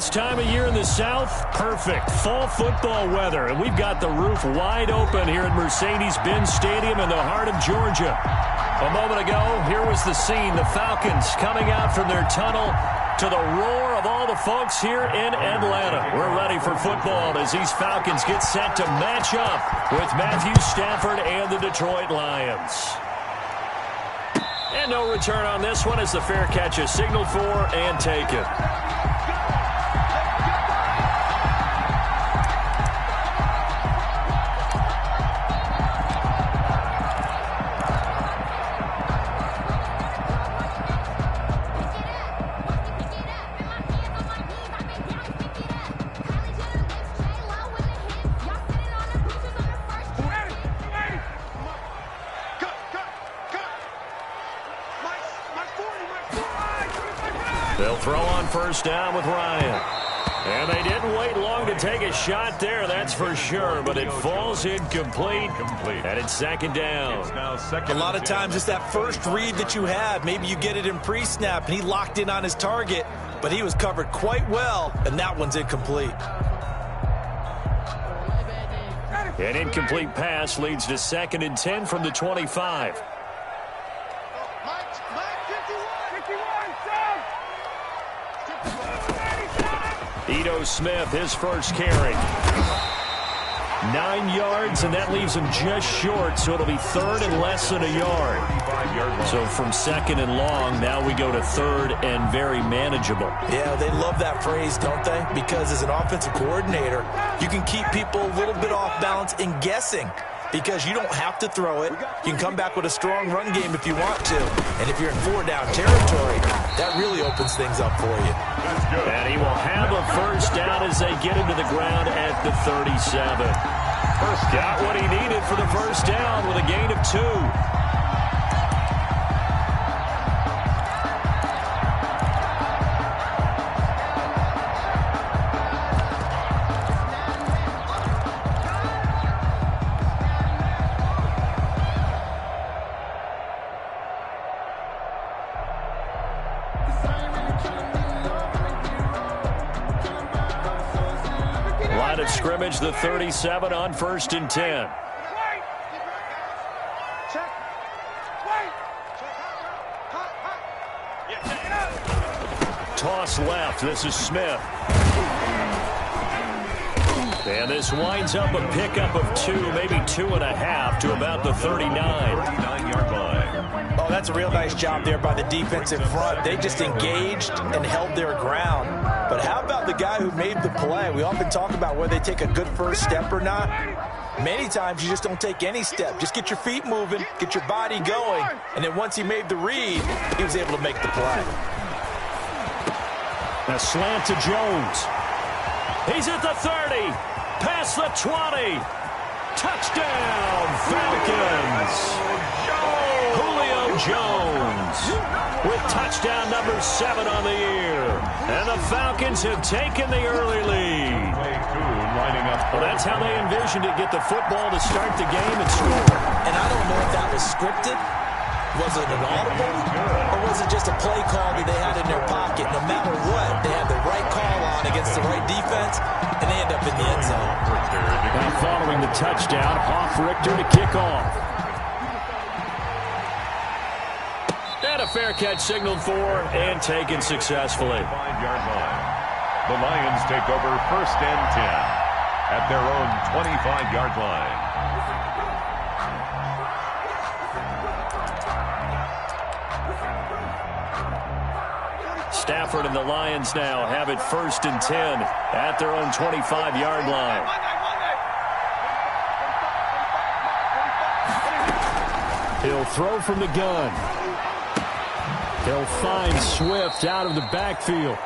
This time of year in the South, perfect fall football weather. And we've got the roof wide open here at Mercedes-Benz Stadium in the heart of Georgia. A moment ago, here was the scene. The Falcons coming out from their tunnel to the roar of all the folks here in Atlanta. We're ready for football as these Falcons get set to match up with Matthew Stafford and the Detroit Lions. And no return on this one as the fair catch is signaled for and taken. They'll throw on first down with Ryan. And they didn't wait long to take a shot there, that's for sure. But it falls incomplete. And it's second down. A lot of times it's that first read that you have. Maybe you get it in pre-snap, and he locked in on his target. But he was covered quite well, and that one's incomplete. An incomplete pass leads to 2nd and 10 from the 25. Ito Smith, his first carry. 9 yards, and that leaves him just short, so it'll be 3rd and less than a yard. So from 2nd and long, now we go to 3rd and very manageable. Yeah, they love that phrase, don't they? Because as an offensive coordinator, you can keep people a little bit off balance and guessing. Because you don't have to throw it. You can come back with a strong run game if you want to. And if you're in 4-down territory, that really opens things up for you. And he will have a first down as they get him to the ground at the 37. Got what he needed for the first down with a gain of 2. Line of scrimmage, the 37 on 1st and 10. Toss left. This is Smith. And this winds up a pickup of 2, maybe 2.5 to about the 39-yard line. Oh, that's a real nice job there by the defensive front. They just engaged and held their ground. But how about the guy who made the play? We often talk about whether they take a good first step or not. Many times you just don't take any step. Just get your feet moving, get your body going, and then once he made the read, he was able to make the play. A slant to Jones. He's at the 30, past the 20. Touchdown, Falcons. Julio Jones with touchdown number 7 on the year. And the Falcons have taken the early lead. Well, that's how they envisioned it, get the football to start the game and score. And I don't know if that was scripted. Was it an audible? Or was it just a play call that they had in their pocket? No matter what, they had the right call on against the right defense, and they end up in the end zone. Now following the touchdown, Hoff-Richter to kick off. And a fair catch signaled for and taken successfully. The Lions take over 1st and 10 at their own 25-yard line. Stafford and the Lions now have it 1st and 10 at their own 25-yard line. He'll throw from the gun. He'll find Swift out of the backfield.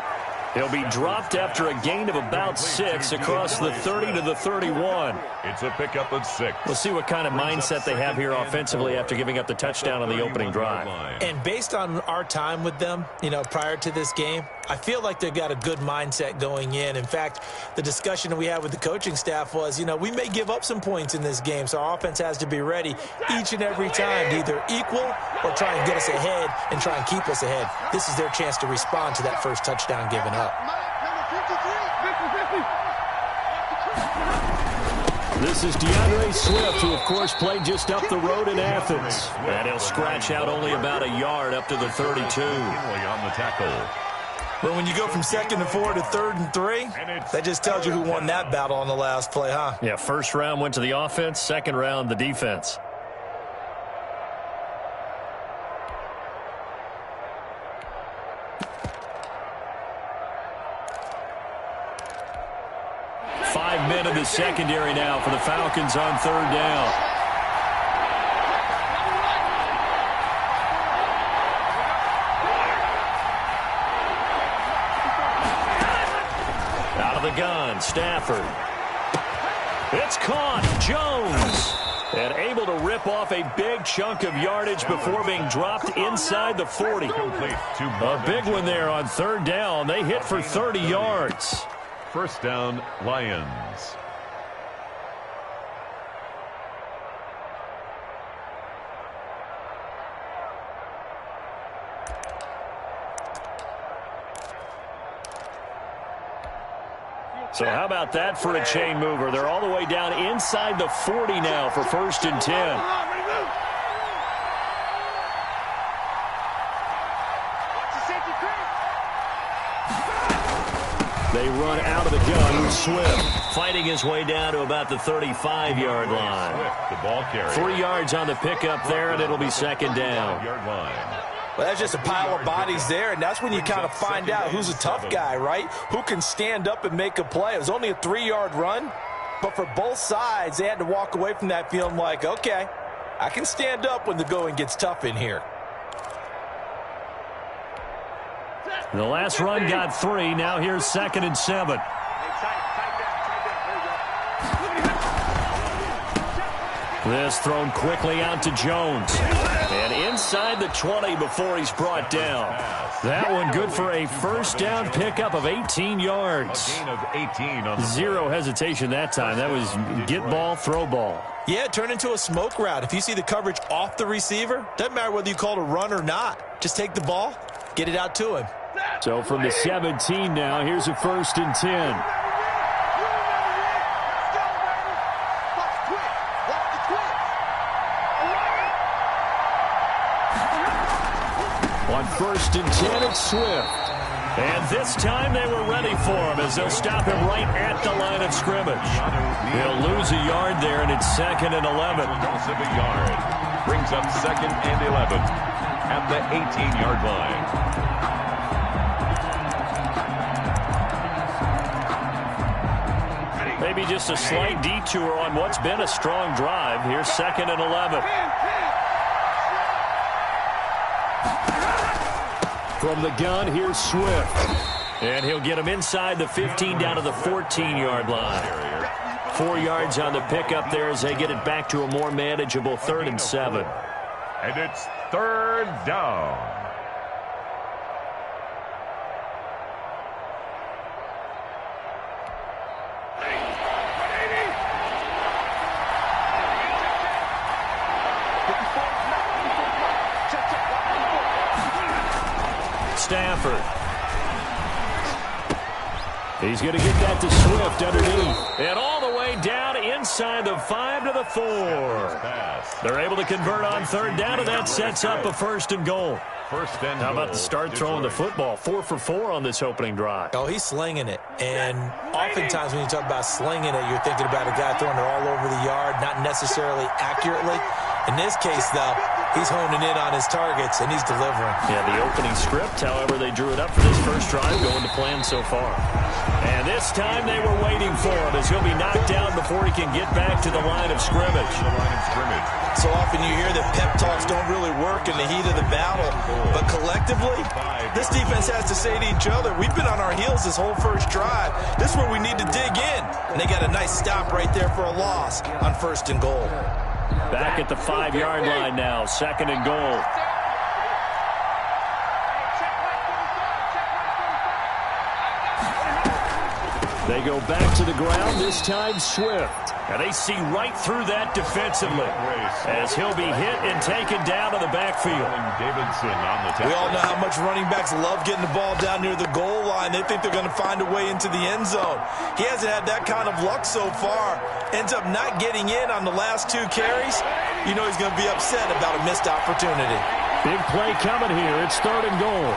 He'll be dropped after a gain of about 6 across the 30 to the 31. It's a pickup of 6. We'll see what kind of mindset they have here offensively after giving up the touchdown on the opening drive. And based on our time with them, prior to this game, I feel like they've got a good mindset going in. In fact, the discussion that we had with the coaching staff was, we may give up some points in this game, so our offense has to be ready each and every time to either equal or try and get us ahead and try and keep us ahead. This is their chance to respond to that first touchdown given up. This is DeAndre Swift, who, of course, played just up the road in Athens. And he'll scratch out only about a yard up to the 32. On the tackle. Well, when you go from 2nd and 4 to 3rd and 3, that just tells you who won that battle on the last play, huh? Yeah, first round went to the offense, second round the defense. Men in the secondary now for the Falcons on 3rd down. Out of the gun, Stafford. It's caught. Jones. And able to rip off a big chunk of yardage before being dropped inside the 40. A big one there on 3rd down. They hit for 30 yards. First down, Lions. So how about that for a chain mover? They're all the way down inside the 40 now for 1st and 10. They run out of the gun with Swift, fighting his way down to about the 35-yard line. The ball carrier. 3 yards on the pickup there, and it'll be 2nd down. Well, that's just a pile of bodies there, and that's when you kind of find out who's a tough guy, right? Who can stand up and make a play. It was only a 3-yard run, but for both sides, they had to walk away from that feeling like, okay, I can stand up when the going gets tough in here. The last run got 3. Now here's 2nd and 7. This thrown quickly out to Jones. And inside the 20 before he's brought down. That one good for a first down pickup of 18 yards. A gain of 18 on the Zero hesitation that time. That was get ball, throw ball. Yeah, it turned into a smoke route. If you see the coverage off the receiver, doesn't matter whether you call it a run or not. Just take the ball, get it out to him. So from the 17 now, here's a 1st and 10. On 1st and 10, it's Swift. And this time they were ready for him as they'll stop him right at the line of scrimmage. He'll lose a yard there, and it's 2nd and 11. loss of a yard. Brings up 2nd and 11 at the 18-yard line. Maybe just a slight detour on what's been a strong drive. Here's 2nd and 11. From the gun, here's Swift. And he'll get him inside the 15 down to the 14-yard line. 4 yards on the pickup there as they get it back to a more manageable 3rd and 7. And it's 3rd down. Stafford. He's going to get that to Swift underneath. And all the way down inside the 5 to the 4. They're able to convert on 3rd down, and that sets up a 1st and goal. How about the start throwing the football? 4 for 4 on this opening drive. Oh, he's slinging it. And oftentimes when you talk about slinging it, you're thinking about a guy throwing it all over the yard, not necessarily accurately. In this case, though, he's honing in on his targets, and he's delivering. Yeah, the opening script, however, they drew it up for this first drive, going to plan so far. And this time they were waiting for him as he'll be knocked down before he can get back to the line of scrimmage. So often you hear that pep talks don't really work in the heat of the battle, but collectively, this defense has to say to each other, we've been on our heels this whole first drive. This is where we need to dig in. And they got a nice stop right there for a loss on 1st and goal. Back at the 5-yard line now, 2nd and goal. They go back to the ground, this time Swift. And they see right through that defensively as he'll be hit and taken down to the backfield. Davidson on the tackle. We all know how much running backs love getting the ball down near the goal line. They think they're going to find a way into the end zone. He hasn't had that kind of luck so far. Ends up not getting in on the last 2 carries. You know he's going to be upset about a missed opportunity. Big play coming here. It's 3rd and goal.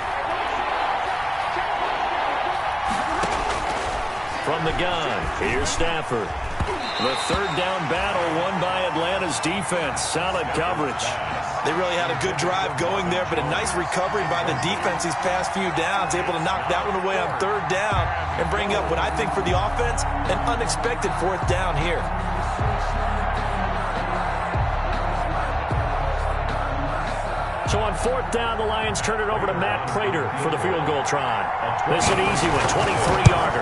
From the gun, here's Stafford. The 3rd down battle won by Atlanta's defense. Solid coverage. They really had a good drive going there, but a nice recovery by the defense these past few downs. Able to knock that one away on 3rd down and bring up what I think for the offense, an unexpected 4th down here. So on 4th down, the Lions turn it over to Matt Prater for the field goal try. This is an easy one, 23-yarder.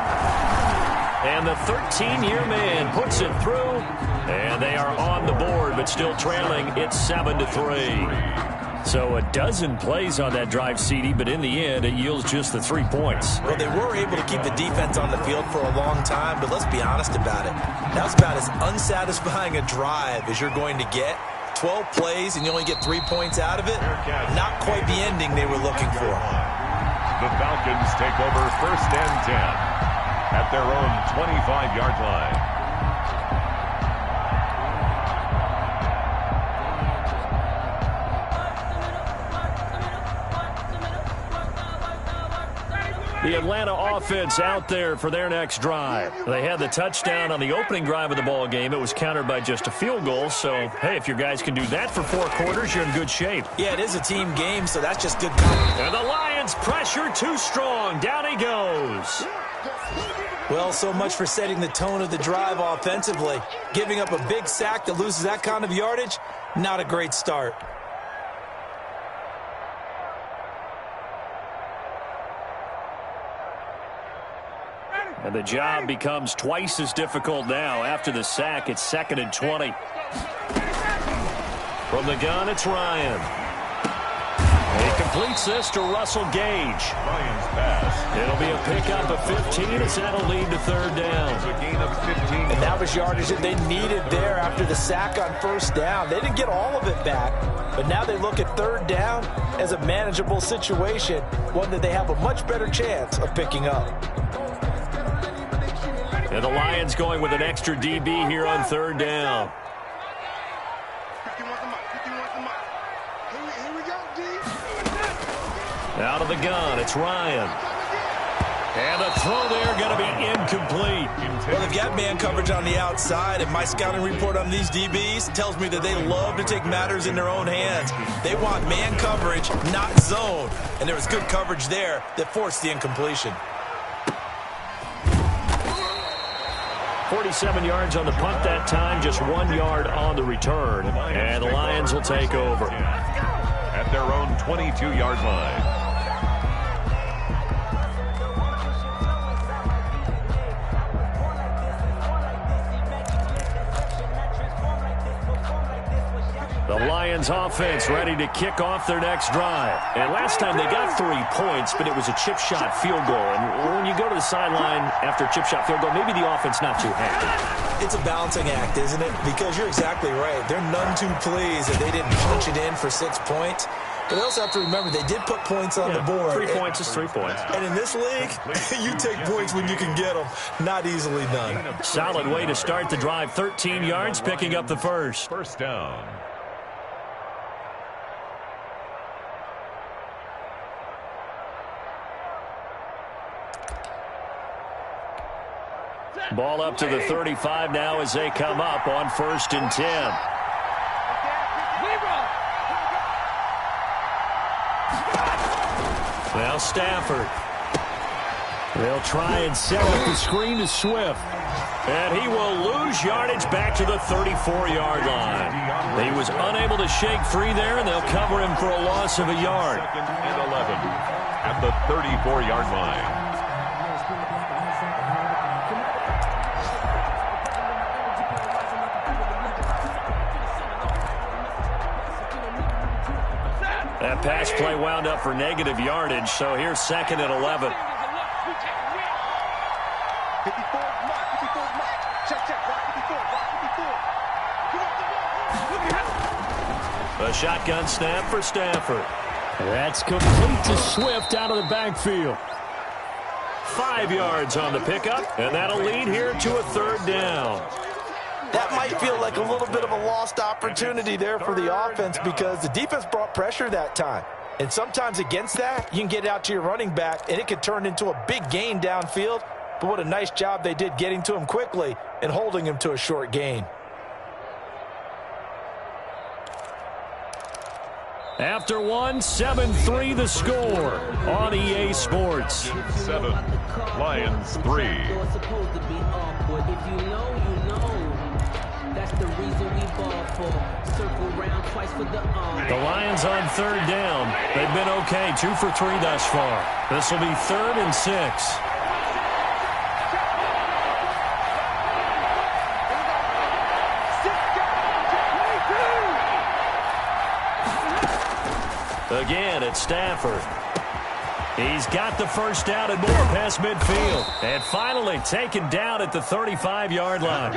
And the 13-year man puts it through, and they are on the board, but still trailing. It's 7-3. So a dozen plays on that drive, CD, but in the end, it yields just the 3 points. Well, they were able to keep the defense on the field for a long time, but let's be honest about it. That's about as unsatisfying a drive as you're going to get. 12 plays, and you only get 3 points out of it. Not quite the ending they were looking for. The Falcons take over 1st and 10. At their own 25-yard line. The Atlanta offense out there for their next drive. They had the touchdown on the opening drive of the ball game. It was countered by just a field goal. So, hey, if your guys can do that for 4 quarters, you're in good shape. Yeah, it is a team game, so that's just good company. And the Lions pressure too strong. Down he goes. Well, so much for setting the tone of the drive offensively. Giving up a big sack that loses that kind of yardage, not a great start. And the job becomes twice as difficult now. After the sack, it's 2nd and 20. From the gun, it's Ryan. He completes this to Russell Gage. Ryan's pass. It'll be a pickup of 15 as that'll lead to 3rd down. A gain of 15. And that was yardage that they needed there after the sack on 1st down. They didn't get all of it back, but now they look at 3rd down as a manageable situation, one that they have a much better chance of picking up. And the Lions going with an extra DB here on 3rd down. Out of the gun, it's Ryan. And the throw there going to be incomplete. Well, they've got man coverage on the outside, and my scouting report on these DBs tells me that they love to take matters in their own hands. They want man coverage, not zone. And there was good coverage there that forced the incompletion. 47 yards on the punt that time, just 1 yard on the return. And the Lions will take over. At their own 22-yard line. The Lions offense ready to kick off their next drive. And last time they got 3 points, but it was a chip shot field goal. And when you go to the sideline after a chip shot field goal, maybe the offense not too happy. It's a balancing act, isn't it? Because you're exactly right. They're none too pleased that they didn't punch it in for 6 points. But they also have to remember they did put points on the board. 3 points is 3 points. And in this league, you take points when you can get them. Not easily done. Solid way to start the drive. 13 yards, picking up the first. 1st down. Ball up to the 35 now as they come up on 1st and 10. Well, Stafford. They'll try and set up the screen to Swift. And he will lose yardage back to the 34-yard line. He was unable to shake free there, and they'll cover him for a loss of a yard. 2nd and 11 at the 34-yard line. That pass play wound up for negative yardage, so here's 2nd and 11. 54. A shotgun snap for Stafford. That's complete to Swift out of the backfield. 5 yards on the pickup, and that'll lead here to a third down. That might feel like a little bit of a lost opportunity there for the offense because the defense brought pressure that time. And sometimes against that, you can get out to your running back, and it could turn into a big gain downfield. But what a nice job they did getting to him quickly and holding him to a short gain. After one, 7-3 the score on EA Sports. 7, Lions 3. The Lions on third down. They've been okay, 2 for 3 thus far. This will be 3rd and 6. Again, it's Stafford. He's got the first down and more past midfield. And finally taken down at the 35-yard line.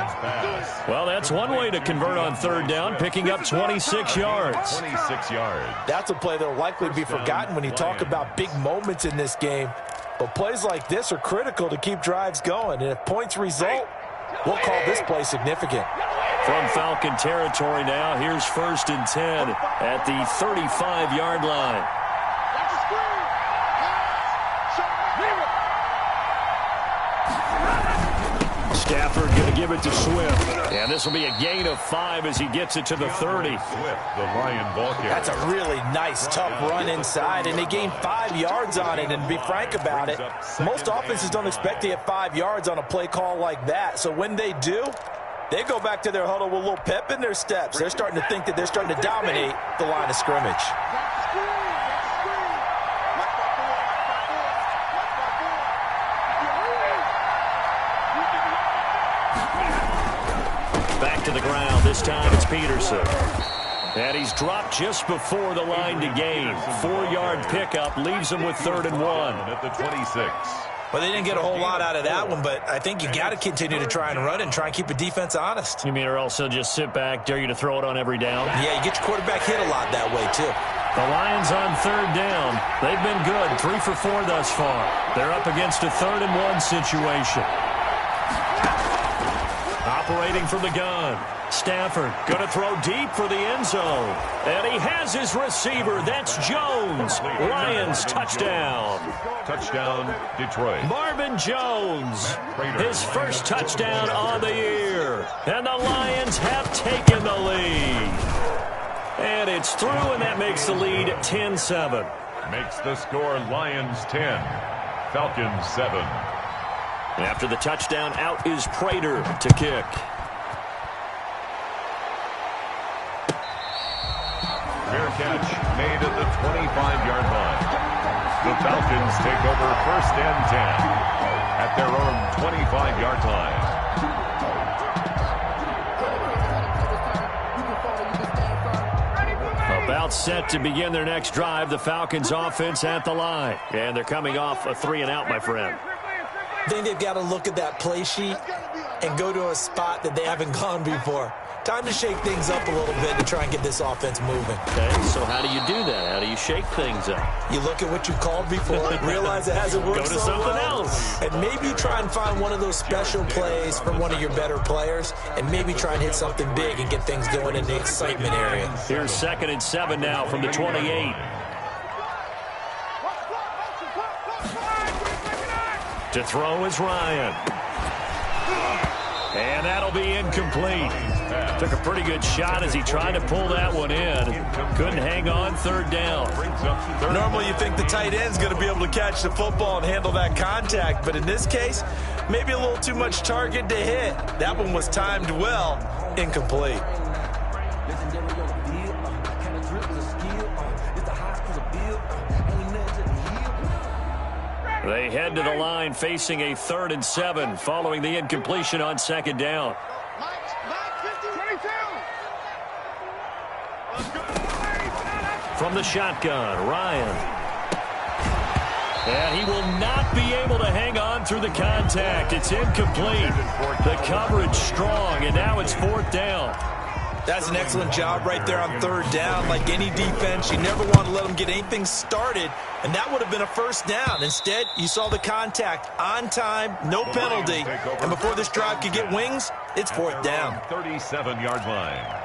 Well, that's one way to convert on third down, picking up 26 yards. 26 yards. That's a play that will likely be forgotten when you talk about big moments in this game. But plays like this are critical to keep drives going. And if points result, we'll call this play significant. From Falcon territory now, here's 1st and 10 at the 35-yard line. Stafford going to give it to Swift. And this will be a gain of 5 as he gets it to the 30. Swift, the Lion ball carrier. That's a really nice, tough run inside, and they gained 5 yards on it. And to be frank about it, most offenses don't expect to get 5 yards on a play call like that. So when they do, they go back to their huddle with a little pep in their steps. They're starting to think that they're starting to dominate the line of scrimmage. Back to the ground. This time it's Peterson. And he's dropped just before the line to gain. 4-yard pickup leaves him with 3rd and 1. At the 26. Well, they didn't get a whole lot out of that one, but I think you got to continue to try and run and try and keep the defense honest. You mean or else he'll just sit back, dare you to throw it on every down? Yeah, you get your quarterback hit a lot that way, too. The Lions on third down. They've been good, 3 for 4 thus far. They're up against a 3rd and 1 situation. Operating from the gun. Stafford going to throw deep for the end zone. And he has his receiver. That's Jones. Lions touchdown. Touchdown, Detroit. Marvin Jones, his first touchdown on the year. And the Lions have taken the lead. And it's through, and that makes the lead 10-7. Makes the score Lions 10, Falcons 7. After the touchdown, out is Prater to kick. Fair catch made at the 25-yard line. The Falcons take over 1st and 10 at their own 25-yard line. About set to begin their next drive, the Falcons offense at the line. And they're coming off a 3-and-out, my friend. I think they've got to look at that play sheet and go to a spot that they haven't gone before. Time to shake things up a little bit to try and get this offense moving. Okay, so how do you do that? How do you shake things up? You look at what you called before, realize it hasn't worked so so something well, else. and maybe try and find one of those special plays from one of your better players, and maybe try and hit something big and get things going in the excitement area. Here's 2nd and 7 now from the 28. To throw is Ryan. And that'll be incomplete. Took a pretty good shot as he tried to pull that one in. Couldn't hang on 3rd down. Normally you think the tight end's going to be able to catch the football and handle that contact, but in this case, maybe a little too much target to hit. That one was timed well, incomplete. They head to the line facing a 3rd and 7 following the incompletion on 2nd down. From the shotgun, Ryan. And he will not be able to hang on through the contact. It's incomplete. The coverage strong, and now it's 4th down. That's an excellent job right there on third down. Like any defense, you never want to let them get anything started, and that would have been a first down. Instead, you saw the contact on time, no penalty, and before this drive could get wings, it's fourth down. 37-yard line.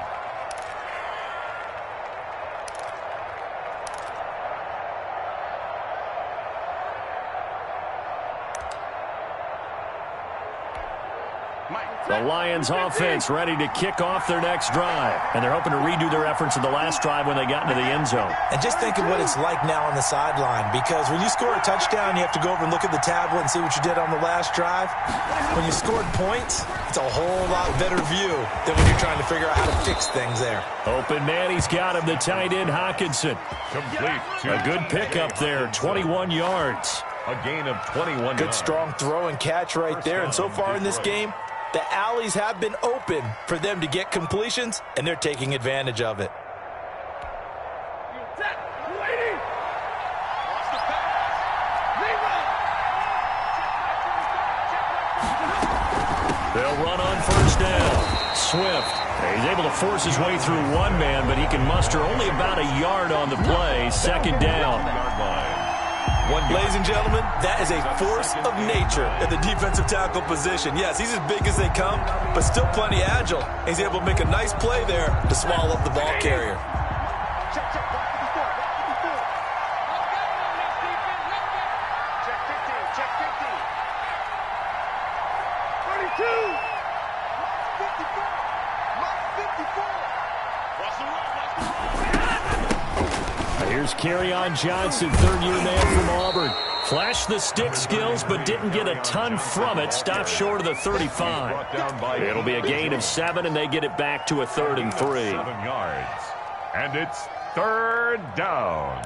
The Lions offense ready to kick off their next drive. And they're hoping to redo their efforts of the last drive when they got into the end zone. And just think of what it's like now on the sideline, because when you score a touchdown, you have to go over and look at the tablet and see what you did on the last drive. When you scored points, it's a whole lot better view than when you're trying to figure out how to fix things there. Open man, he's got him, the tight end Hockenson. Complete. A good pickup there, 21 yards. A gain of 21 yards. Good strong throw and catch right there. And so far in this game, the alleys have been open for them to get completions, and they're taking advantage of it. They'll run on first down. Swift. He's able to force his way through one man, but he can muster only about a yard on the play. Second down. Ladies and gentlemen, that is a force of nature at the defensive tackle position. Yes, he's as big as they come, but still plenty agile. He's able to make a nice play there to swallow up the ball carrier. Here's Kerryon Johnson, third-year man from Auburn. Flashed the stick skills, but didn't get a ton from it. Stopped short of the 35. It'll be a gain of 7, and they get it back to a 3rd and 3. 7 yards. And it's third down.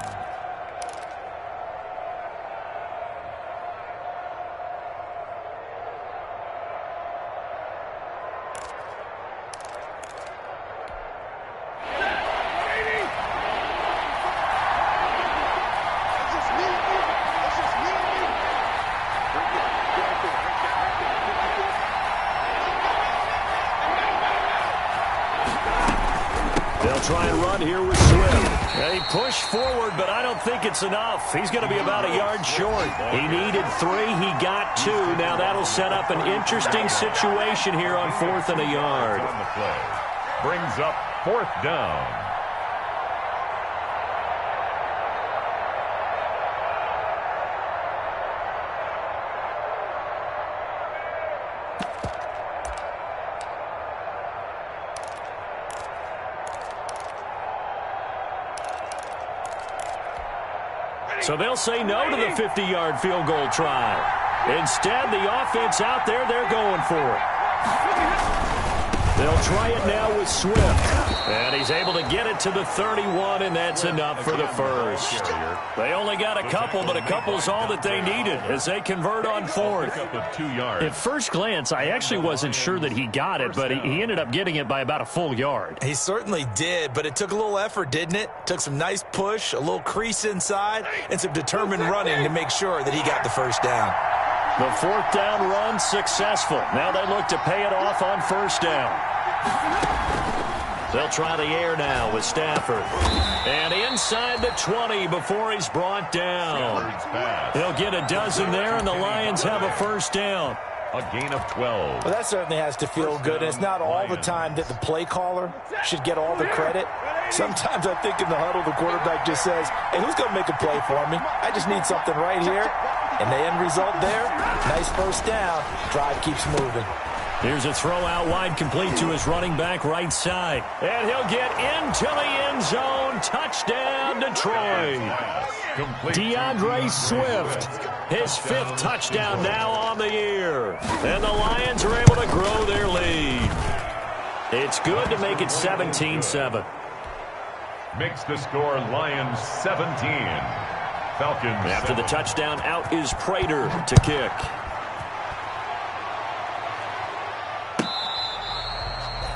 Try and run here with Swift. They push forward, but I don't think it's enough. He's going to be about a yard short. He needed 3. He got 2. Now that'll set up an interesting situation here on 4th and a yard. On the play. Brings up 4th down. So they'll say no to the 50-yard field goal try. Instead, the offense out there, they're going for it. They'll try it now with Swift. And he's able to get it to the 31, and that's enough for the first. They only got a couple, but a couple's all that they needed as they convert on 4th. At first glance, I actually wasn't sure that he got it, but he ended up getting it by about a full yard. He certainly did, but it took a little effort, didn't it? Took some nice push, a little crease inside, and some determined running to make sure that he got the first down. The 4th down run successful. Now they look to pay it off on first down. They'll try the air now with Stafford. And inside the 20 before he's brought down. He'll get a dozen there, and the Lions have a first down. A gain of 12. Well, that certainly has to feel good. And it's not all the time that the play caller should get all the credit. Sometimes I think in the huddle, the quarterback just says, hey, who's going to make a play for me? I just need something right here. And the end result there, nice first down. Drive keeps moving. Here's a throw out wide, complete to his running back right side. And he'll get into the end zone. Touchdown, Detroit. DeAndre Swift, his 5th touchdown now on the year. And the Lions are able to grow their lead. It's good to make it 17-7. Makes the score Lions 17. Falcons. After the touchdown, out is Prater to kick.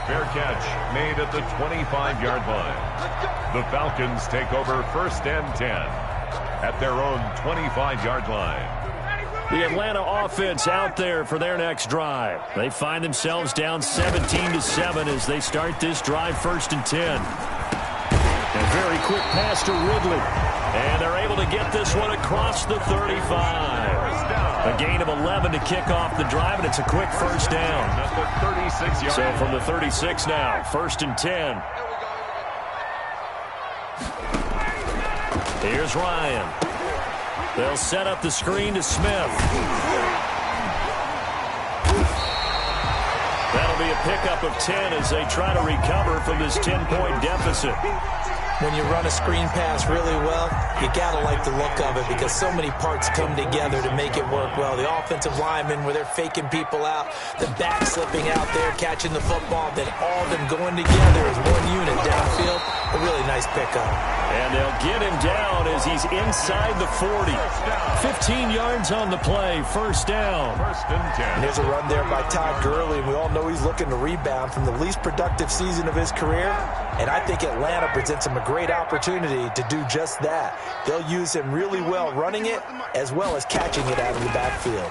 Fair catch made at the 25-yard line. The Falcons take over 1st and 10 at their own 25-yard line. The Atlanta offense out there for their next drive. They find themselves down 17-7 as they start this drive, 1st and 10. A very quick pass to Ridley. And they're able to get this one across the 35. A gain of 11 to kick off the drive, and it's a quick first down. So from the 36 now, 1st and 10. Here's Ryan. They'll set up the screen to Smith. That'll be a pickup of 10 as they try to recover from this 10-point deficit. When you run a screen pass really well, you got to like the look of it because so many parts come together to make it work well. The offensive linemen, where they're faking people out, the back slipping out there, catching the football, then all of them going together as one unit downfield. A really nice pickup. And they'll get him down as he's inside the 40. 15 yards on the play, 1st down. 1st and 10. And there's a run there by Todd Gurley, and we all know he's looking to rebound from the least productive season of his career. And I think Atlanta presents him a great opportunity to do just that. They'll use him really well running it as well as catching it out of the backfield.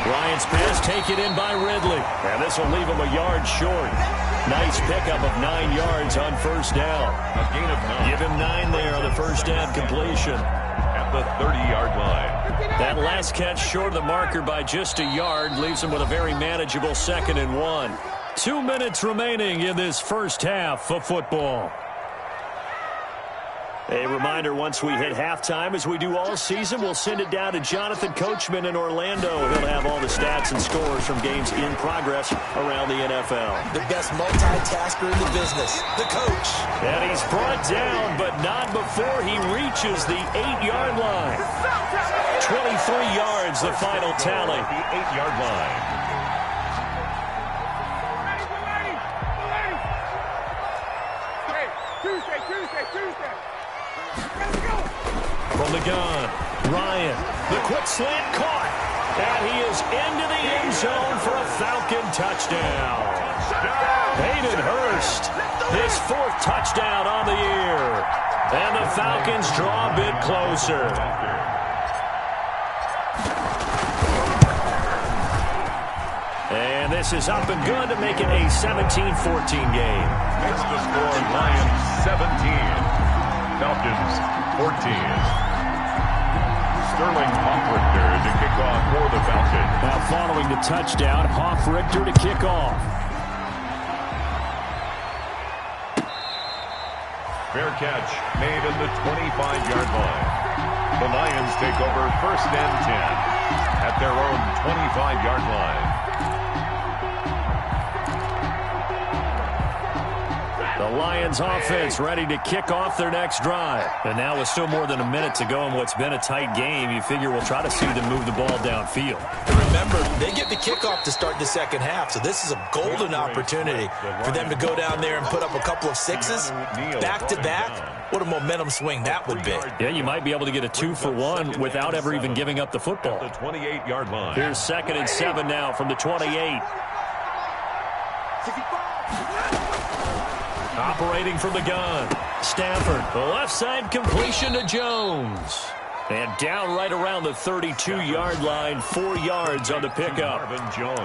Ryan's pass taken in by Ridley. And this will leave him a yard short. Nice pickup of 9 yards on 1st down. A gain of 9. Give him 9 there on the 1st down completion. At the 30-yard line. That last catch short of the marker by just a yard leaves him with a very manageable 2nd and 1. 2 minutes remaining in this first half of football. A reminder, once we hit halftime, as we do all season, we'll send it down to Jonathan Coachman in Orlando. He'll have all the stats and scores from games in progress around the NFL. The best multitasker in the business, the coach. And he's brought down, but not before he reaches the 8-yard line. 23 yards, the final tally. The 8-yard line. From the gun, Ryan, the quick slant caught, and he is into the end zone for a Falcon touchdown. Hayden Hurst, his 4th touchdown on the year, and the Falcons draw a bit closer. And this is up and good to make it a 17-14 game. Makes the score Lions 17, Falcons 14. Sterling Hoffrichter to kick off for the Falcons. Now following the touchdown, Hoffrichter to kick off. Fair catch made at the 25-yard line. The Lions take over 1st and 10 at their own 25-yard line. The Lions offense ready to kick off their next drive. And now with still more than a minute to go in what's been a tight game, you figure we'll try to see them move the ball downfield. And remember, they get the kickoff to start the 2nd half, so this is a golden opportunity for them to go down there and put up a couple of 6s back-to-back. What a momentum swing that would be. Yeah, you might be able to get a 2-for-1 without ever even giving up the football. The 28-yard line. Here's 2nd and 7 now from the 28. Operating from the gun, Stafford, the left side completion to Jones. And down right around the 32-yard line, 4 yards on the pickup.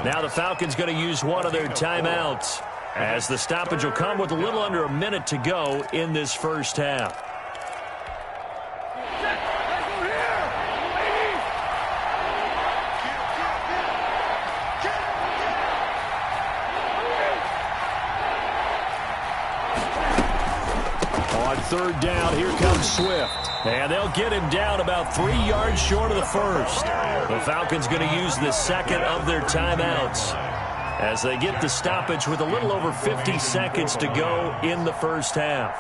Now the Falcons going to use one of their timeouts, as the stoppage will come with a little under a minute to go in this first half. On 3rd down, here comes Swift. And they'll get him down about 3 yards short of the 1st. The Falcons going to use the 2nd of their timeouts as they get the stoppage with a little over 50 seconds to go in the first half.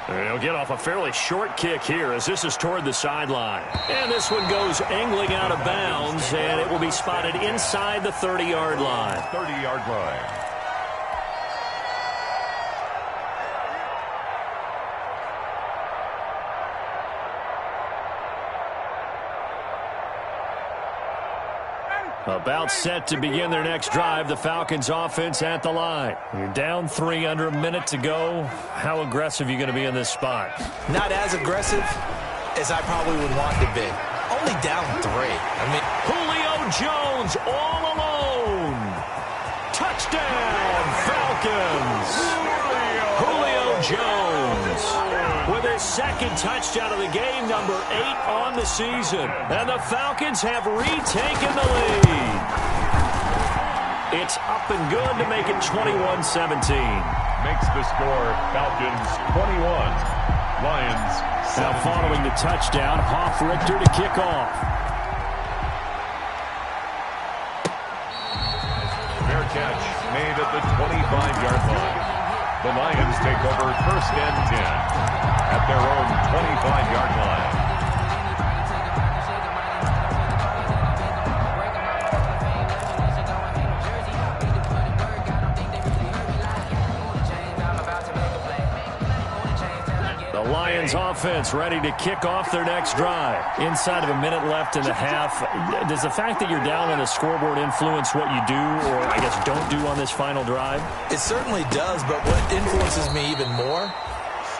They'll get off a fairly short kick here as this is toward the sideline. And this one goes angling out of bounds, and it will be spotted inside the 30-yard line. 30-yard line. About set to begin their next drive. The Falcons offense at the line. You're down 3, under a minute to go. How aggressive are you going to be in this spot? Not as aggressive as I probably would want to be. Only down 3. I mean, Julio Jones all alone. Touchdown, Falcons. Julio Jones with his second touchdown of the game, number 8 on the season. And the Falcons have retaken the lead. It's up and good to make it 21-17. Makes the score Falcons 21, Lions 17. Now following the touchdown, Hoff-Richter to kick off. Fair catch made at the 25-yard line. The Lions take over first and 10 at their own 25-yard line. The Lions offense ready to kick off their next drive. Inside of a minute left in the half, does the fact that you're down on the scoreboard influence what you do, or I guess don't do on this final drive? it certainly does, but what influences me even more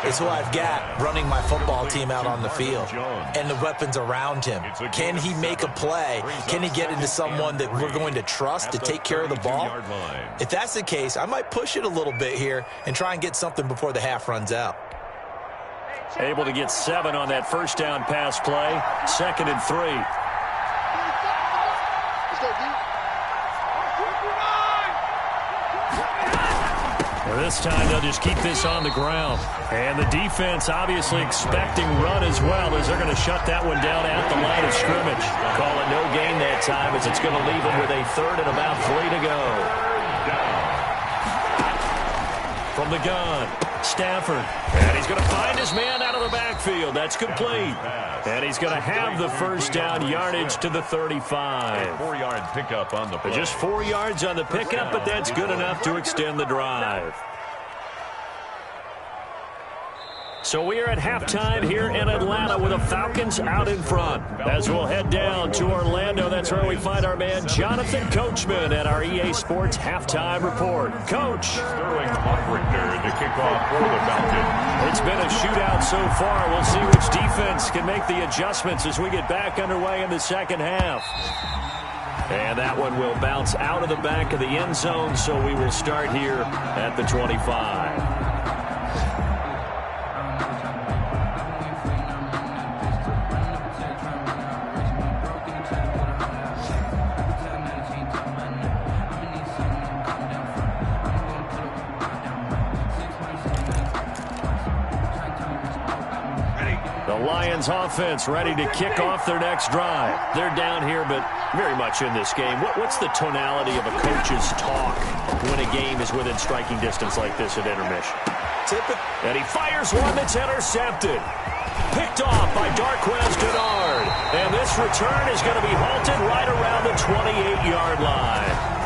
is who I've got running my football team out on the field and the weapons around him. Can he make a play? Can he get into someone that we're going to trust to take care of the ball? If that's the case, I might push it a little bit here and try and get something before the half runs out. Able to get 7 on that first down pass play. 2nd and 3. Well, this time they'll just keep this on the ground. And the defense obviously expecting run as well, as they're going to shut that one down at the line of scrimmage. Call it no gain that time, as it's going to leave them with a 3rd and about 3 to go. From the gun, Stafford. And he's going to find his man out of the backfield. That's complete. And he's going to have the first down, yardage to the 35. 4-yard pickup on the play. Just 4 yards on the pickup, but that's good enough to extend the drive. So we are at halftime here in Atlanta with the Falcons out in front. As we'll head down to Orlando, that's where we find our man Jonathan Coachman at our EA Sports Halftime Report. Coach. Sterling Hoff-Richter to kick off for the Falcons. It's been a shootout so far. We'll see which defense can make the adjustments as we get back underway in the second half. And that one will bounce out of the back of the end zone, so we will start here at the 25. Lions offense ready to kick off their next drive. They're down here, but very much in this game. What's the tonality of a coach's talk when a game is within striking distance like this at intermission? And he fires one that's intercepted. Picked off by Darquez Dennard. And this return is going to be halted right around the 28-yard line.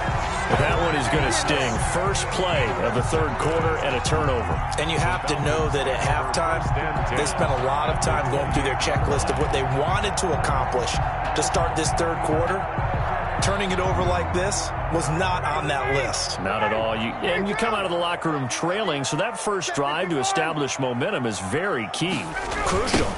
That one is going to sting. First play of the 3rd quarter and a turnover. And you have to know that at halftime, they spent a lot of time going through their checklist of what they wanted to accomplish to start this 3rd quarter. Turning it over like this was not on that list. Not at all. And you come out of the locker room trailing, so that first drive to establish momentum is very key. Crucial.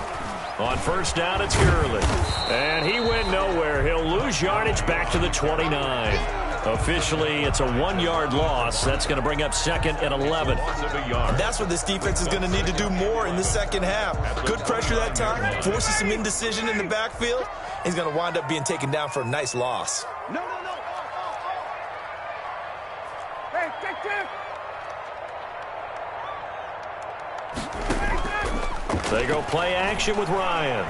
On first down, it's Gurley. And he went nowhere. He'll lose yardage back to the 29. Officially, it's a 1-yard loss. That's going to bring up 2nd and 11. That's what this defense is going to need to do more in the second half. Good pressure that time, forces some indecision in the backfield. He's going to wind up being taken down for a nice loss. No. Hey, take 2. They go play action with Ryan.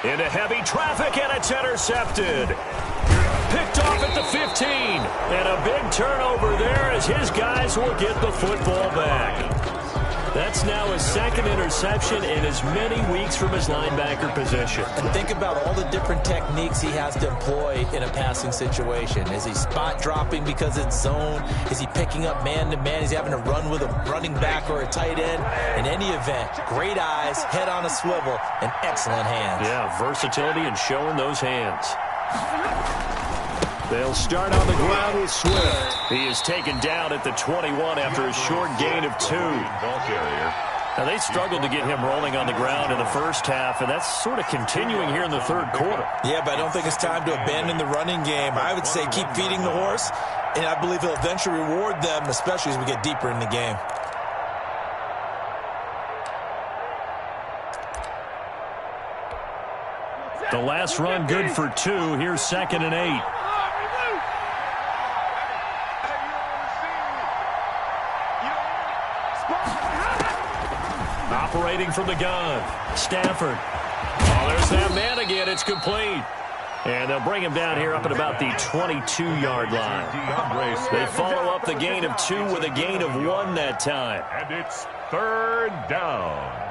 Into heavy traffic, and it's intercepted. Picked off at the 15. And a big turnover there as his guys will get the football back. That's now his 2nd interception in as many weeks from his linebacker position. And think about all the different techniques he has to employ in a passing situation. Is he spot dropping because it's zone? Is he picking up man-to-man? Is he having to run with a running back or a tight end? In any event, great eyes, head on a swivel, and excellent hands. Yeah, versatility and showing those hands. They'll start on the ground with Swift. He is taken down at the 21 after a short gain of 2. Ball carrier. Now, they struggled to get him rolling on the ground in the first half, and that's sort of continuing here in the third quarter. Yeah, but I don't think it's time to abandon the running game. I would say keep feeding the horse, and I believe he'll eventually reward them, especially as we get deeper in the game. The last run good for 2. Here's 2nd and 8. Operating from the gun. Stafford. Oh, there's that man again. It's complete. And they'll bring him down here up at about the 22-yard line. They follow up the gain of 2 with a gain of 1 that time. And it's 3rd down.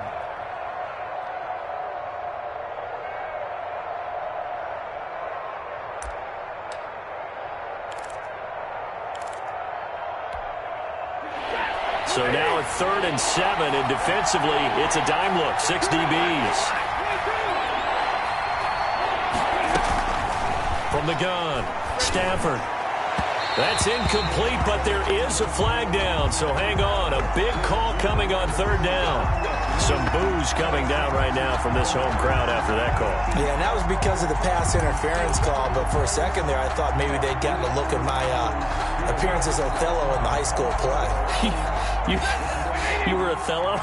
So now a 3rd and 7, and defensively, it's a dime look. 6 DBs. From the gun, Stafford. That's incomplete, but there is a flag down, so hang on. A big call coming on 3rd down. Some boos coming down right now from this home crowd after that call. Yeah, and that was because of the pass interference call, but for a second there, I thought maybe they'd gotten a look at my appearance as Othello in the high school play. You were Othello?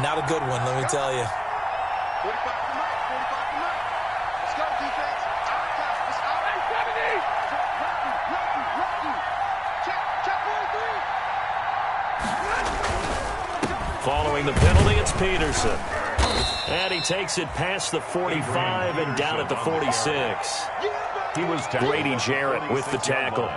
Not a good one, let me tell you. Following the penalty, it's Peterson. And he takes it past the 45 and down at the 46. He was Grady Jarrett with the tackle.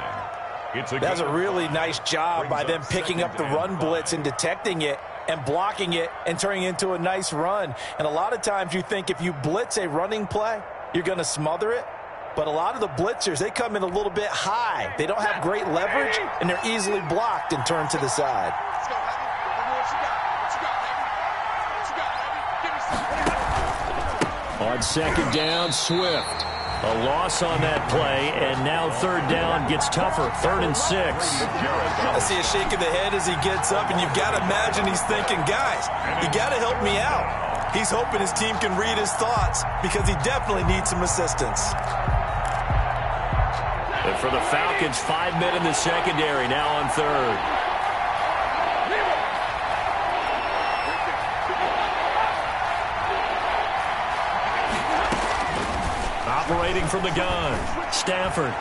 That's a really nice job by them picking up the run blitz and detecting it and blocking it and turning it into a nice run. And a lot of times you think if you blitz a running play, you're going to smother it. But a lot of the blitzers, they come in a little bit high. They don't have great leverage, and they're easily blocked and turned to the side. On 2nd down, Swift. A loss on that play, and now 3rd down gets tougher. 3rd and 6. I see a shake of the head as he gets up, and you've got to imagine he's thinking, guys, you got to help me out. He's hoping his team can read his thoughts because he definitely needs some assistance. And for the Falcons, 5 men in the secondary, now on 3rd. Operating from the gun, Stafford.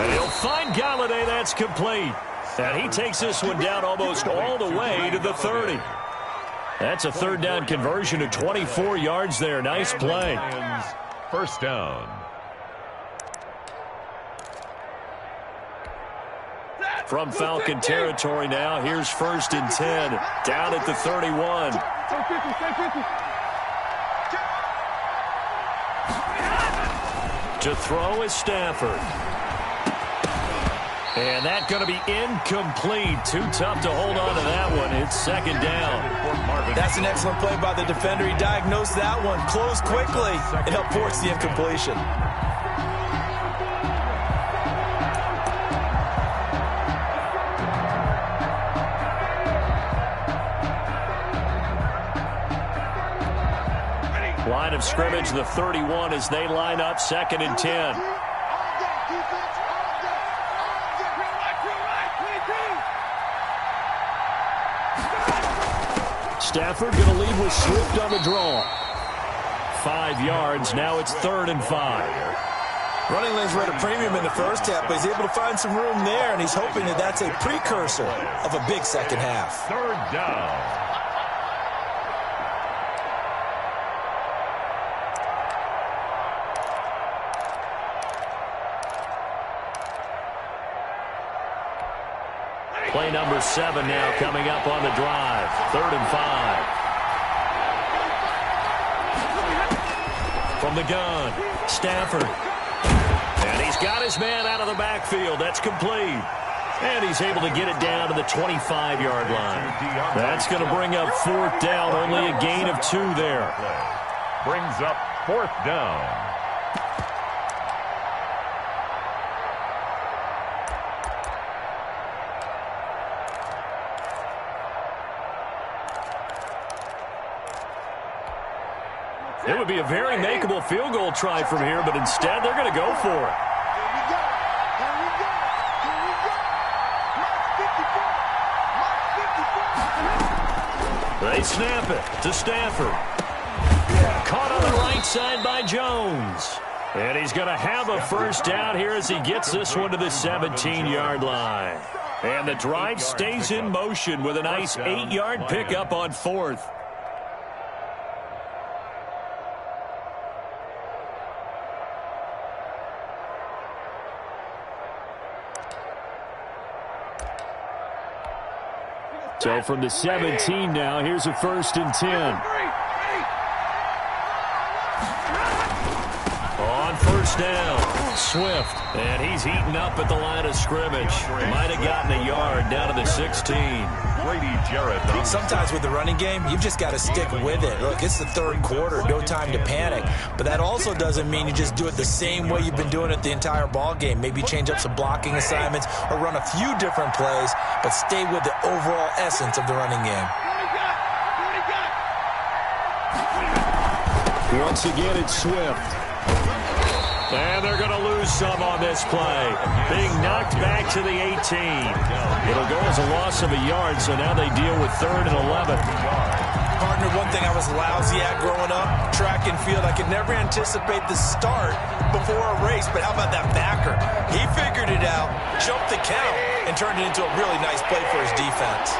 And he'll find Galladay. That's complete. And he takes this one down almost all the way to the 30. That's a 3rd down conversion of 24 yards there. Nice play. 1st down. From Falcon territory now, here's 1st and 10. Down at the 31. To throw is Stafford. And that's going to be incomplete. Too tough to hold on to that one. It's 2nd down. That's an excellent play by the defender. He diagnosed that one, closed quickly, and helped force the incompletion. Line of scrimmage, the 31 as they line up, 2nd and 10. Stafford going to lead with Swift on the draw. 5 yards, now it's 3rd and 5. Running lanes were at a premium in the first half, but he's able to find some room there, and he's hoping that that's a precursor of a big second half. 3rd down. Play number 7 now coming up on the drive. 3rd and 5. From the gun, Stafford. And he's got his man out of the backfield. That's complete. And he's able to get it down to the 25-yard line. That's going to bring up 4th down. Only a gain of 2 there. Brings up 4th down. It would be a very makeable field goal try from here, but instead they're going to go for it. They snap it to Stafford. Caught on the right side by Jones. And he's going to have a first down here as he gets this one to the 17-yard line. And the drive stays in motion with a nice 8-yard pickup on fourth. So from the 17 now, here's a 1st and 10. On first down, Swift. And he's heating up at the line of scrimmage. Might have gotten a yard down to the 16. Grady Jarrett. Sometimes with the running game, you've just got to stick with it. Look, it's the third quarter, no time to panic. But that also doesn't mean you just do it the same way you've been doing it the entire ball game. Maybe change up some blocking assignments or run a few different plays, but stay with the overall essence of the running game. Once again, it's Swift. And they're going to lose some on this play. Being knocked back to the 18. It'll go as a loss of a yard, so now they deal with 3rd and 11. Partner, one thing I was lousy at growing up, track and field, I could never anticipate the start before a race, but how about that backer? He figured it out, jumped the count, and turned it into a really nice play for his defense.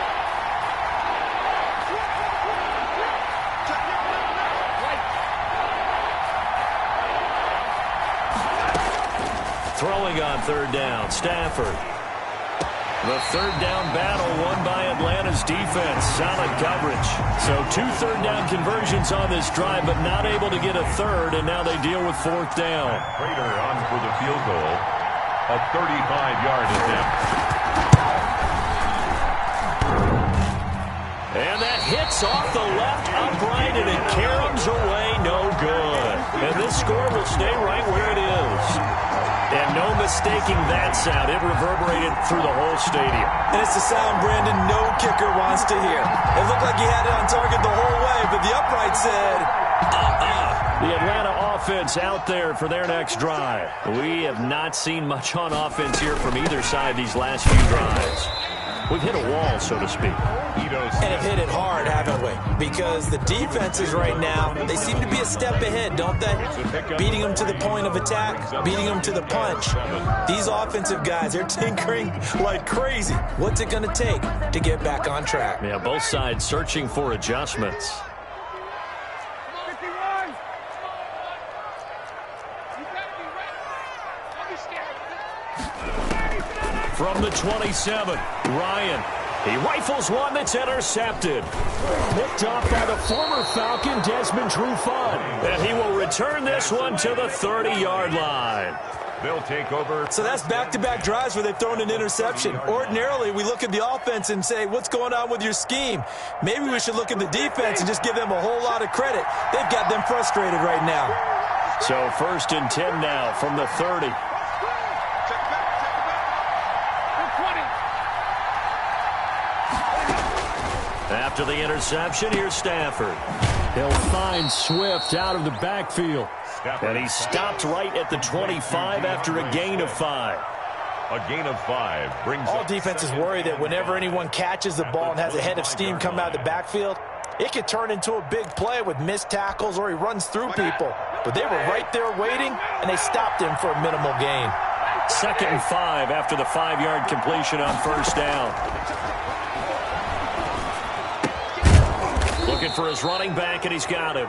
Throwing on 3rd down, Stafford. The 3rd down battle won by Atlanta's defense. Solid coverage. So 2 third-down conversions on this drive, but not able to get a third, and now they deal with 4th down. Prater on for the field goal. A 35-yard attempt. And that hits off the left upright, and it caroms away, no good. And this score will stay right where it is. And no mistaking that sound. It reverberated through the whole stadium. And it's the sound Brandon no kicker wants to hear. It looked like he had it on target the whole way, but the upright said, The Atlanta offense out there for their next drive. We have not seen much on offense here from either side these last few drives. We've hit a wall, so to speak. And have hit it hard, haven't we? Because the defenses right now, they seem to be a step ahead, don't they? Beating them to the point of attack, beating them to the punch. These offensive guys, they're tinkering like crazy. What's it going to take to get back on track? Yeah, both sides searching for adjustments. From the 27, Ryan. He rifles one that's intercepted. Picked off by the former Falcon, Desmond Trufant. And he will return this one to the 30-yard line. They'll take over. So that's back-to-back drives where they've thrown an interception. Ordinarily, we look at the offense and say, what's going on with your scheme? Maybe we should look at the defense and just give them a whole lot of credit. They've got them frustrated right now. So 1st and 10 now from the 30. After the interception, here's Stafford. He'll find Swift out of the backfield. And he stopped right at the 25 after a gain of 5. A gain of 5 brings all defenses worry that whenever anyone catches the ball and has a head of steam come out of the backfield, it could turn into a big play with missed tackles or he runs through people. But they were right there waiting, and they stopped him for a minimal gain. 2nd and 5 after the 5-yard completion on 1st down. Looking for his running back, and he's got him.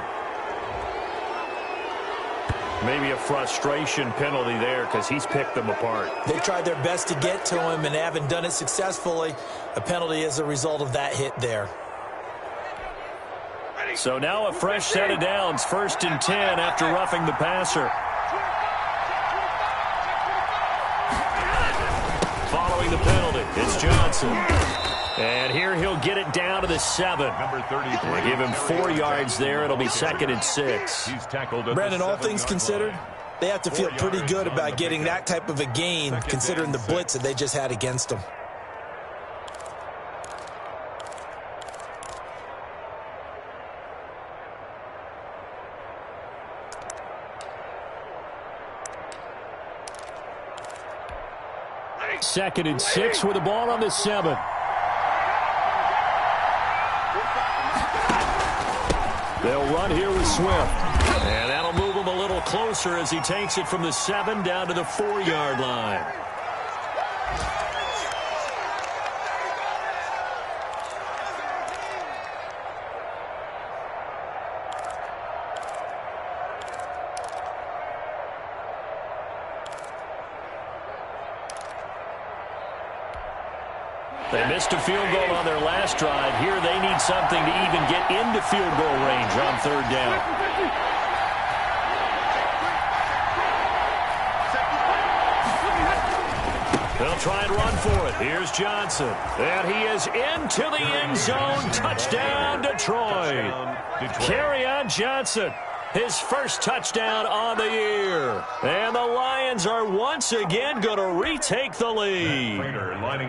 Maybe a frustration penalty there because he's picked them apart. They tried their best to get to him and haven't done it successfully. A penalty as a result of that hit there. So now a fresh set of downs. 1st and 10 after roughing the passer. Following the penalty, it's Johnson. And here he'll get it down to the 7. Number 33. Give him 4 yards there. It'll be 2nd and 6. He's tackled at Brandon, the all things 7-yard considered, line. they have to feel pretty good about getting that type of a gain considering the blitz that they just had against them. 2nd and 6 with the ball on the 7. They'll run here with Swift. And that'll move him a little closer as he takes it from the 7 down to the 4-yard line. They missed a field goal on their last drive. Here they need something to even get into field goal range on 3rd down. They'll try and run for it. Here's Johnson. And he is into the end zone. Touchdown, Detroit. Carry on Johnson. His first touchdown on the year. And the Lions are once again going to retake the lead.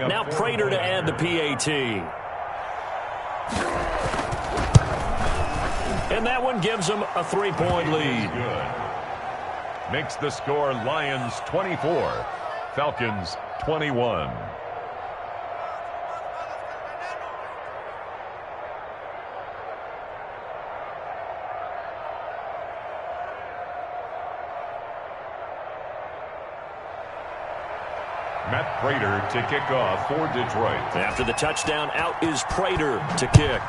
Now Prater to add the PAT. And that one gives them a 3-point lead. Makes the score Lions 24, Falcons 21. Matt Prater to kick off for Detroit. After the touchdown, out is Prater to kick.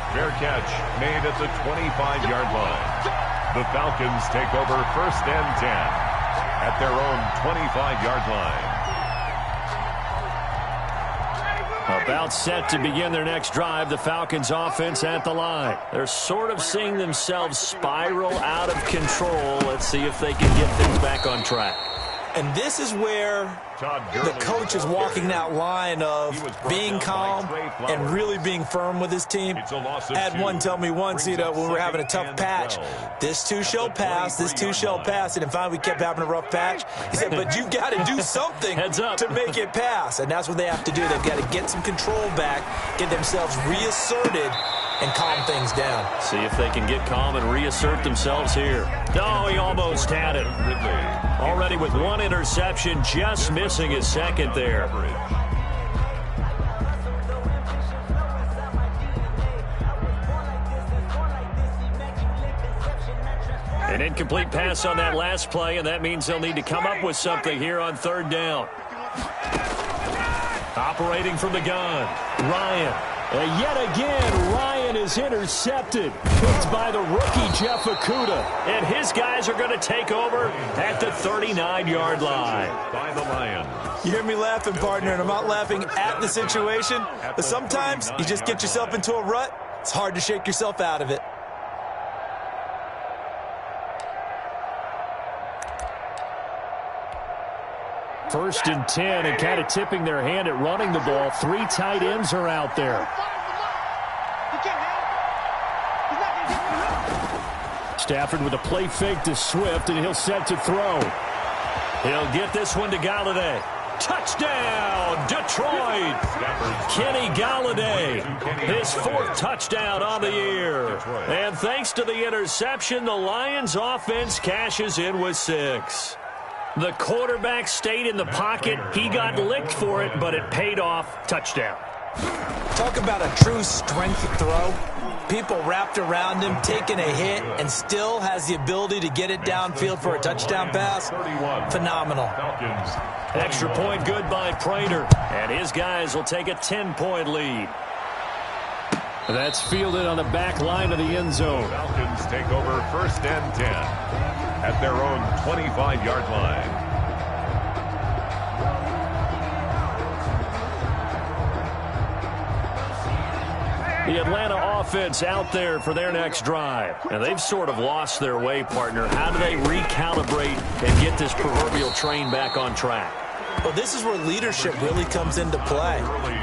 Fair catch made at the 25-yard line. The Falcons take over 1st and 10 at their own 25-yard line. About set to begin their next drive, the Falcons offense at the line. They're sort of seeing themselves spiral out of control. Let's see if they can get things back on track. And this is where the coach is walking that line of being calm and really being firm with his team. I had one tell me once, when we were having a tough patch, this too shall pass, this too shall pass. And finally we kept having a rough patch. He said, but you've got to do something to make it pass. And that's what they have to do. They've got to get some control back, get themselves reasserted, and calm things down. See if they can get calm and reassert themselves here. No, he almost had it. Already with one interception, just missing his 2nd there. An incomplete pass on that last play, and that means they'll need to come up with something here on 3rd down. Operating from the gun, Ryan. And yet again, Ryan is intercepted. Picked by the rookie, Jeff Okudah. And his guys are going to take over at the 39-yard line. By the Lions. You hear me laughing, partner, and I'm not laughing at the situation. But sometimes you just get yourself into a rut. It's hard to shake yourself out of it. First and 10, and kind of tipping their hand at running the ball. 3 tight ends are out there. Stafford with a play fake to Swift, and he'll set to throw. He'll get this one to Galladay. Touchdown, Detroit! Kenny Galladay, his 4th touchdown on the year. And thanks to the interception, the Lions offense cashes in with 6. The quarterback stayed in the pocket. He got licked for it, but it paid off. Touchdown. Talk about a true strength throw. People wrapped around him, taking a hit, and still has the ability to get it downfield for a touchdown pass. Phenomenal. Extra point good by Prater. And his guys will take a 10-point lead. That's fielded on the back line of the end zone. Falcons take over 1st and 10 at their own 25-yard line. The Atlanta offense out there for their next drive. And they've sort of lost their way, partner. How do they recalibrate and get this proverbial train back on track? Well, this is where leadership really comes into play.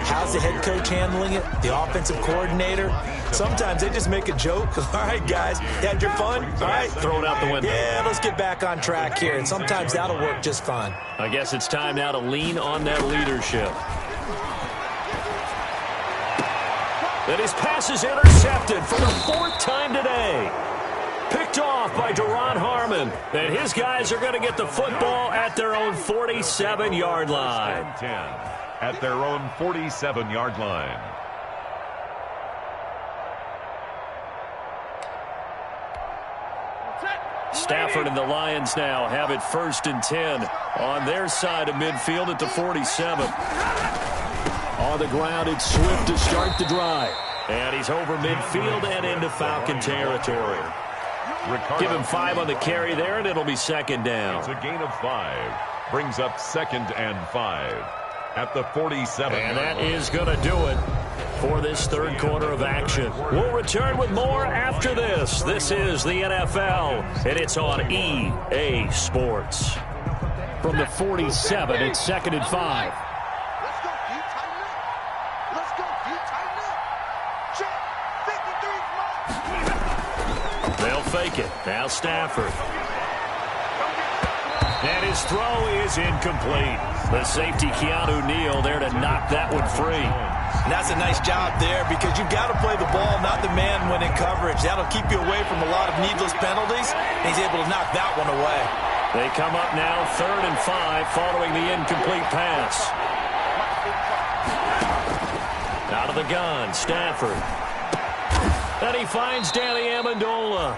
How's the head coach handling it? The offensive coordinator? Sometimes they just make a joke. All right, guys, you had your fun? All right. Throw it out the window. Yeah, let's get back on track here. And sometimes that'll work just fine. I guess it's time now to lean on that leadership. And his pass is intercepted for the 4th time today. Picked off by Duron Harmon. And his guys are going to get the football at their own 47-yard line. 10 at their own 47-yard line. Stafford and the Lions now have it 1st and 10 on their side of midfield at the 47. On the ground, it's Swift to start the drive. And he's over midfield and into Falcon territory. Give him 5 on the carry there, and it'll be 2nd down. It's a gain of 5. Brings up 2nd and 5 at the 47. And that is going to do it for this 3rd quarter of action. We'll return with more after this. This is the NFL, and it's on EA Sports. From the 47, it's 2nd and 5. They'll fake it. Now Stafford. And his throw is incomplete. The safety, Keanu Neal, there to knock that one free. And that's a nice job there because you've got to play the ball, not the man when in coverage. That'll keep you away from a lot of needless penalties. And he's able to knock that one away. They come up now 3rd and 5 following the incomplete pass. Out of the gun, Stafford. And he finds Danny Amendola.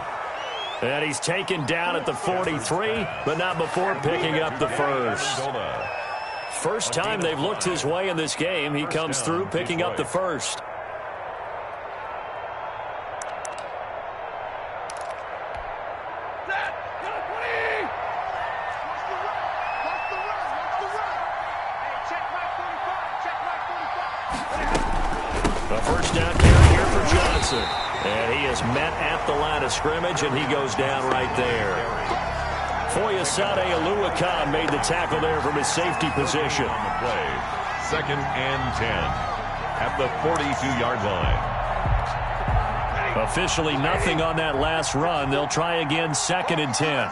And he's taken down at the 43, but not before picking up the first. First time they've looked his way in this game. He comes through picking up the first. A first down carry here for Johnson. And he is met at the line of scrimmage, and he goes down right there. Foyesade Oluwakan made the tackle there from his safety position. On the play, 2nd and 10 at the 42-yard line. Officially nothing on that last run. They'll try again 2nd and 10.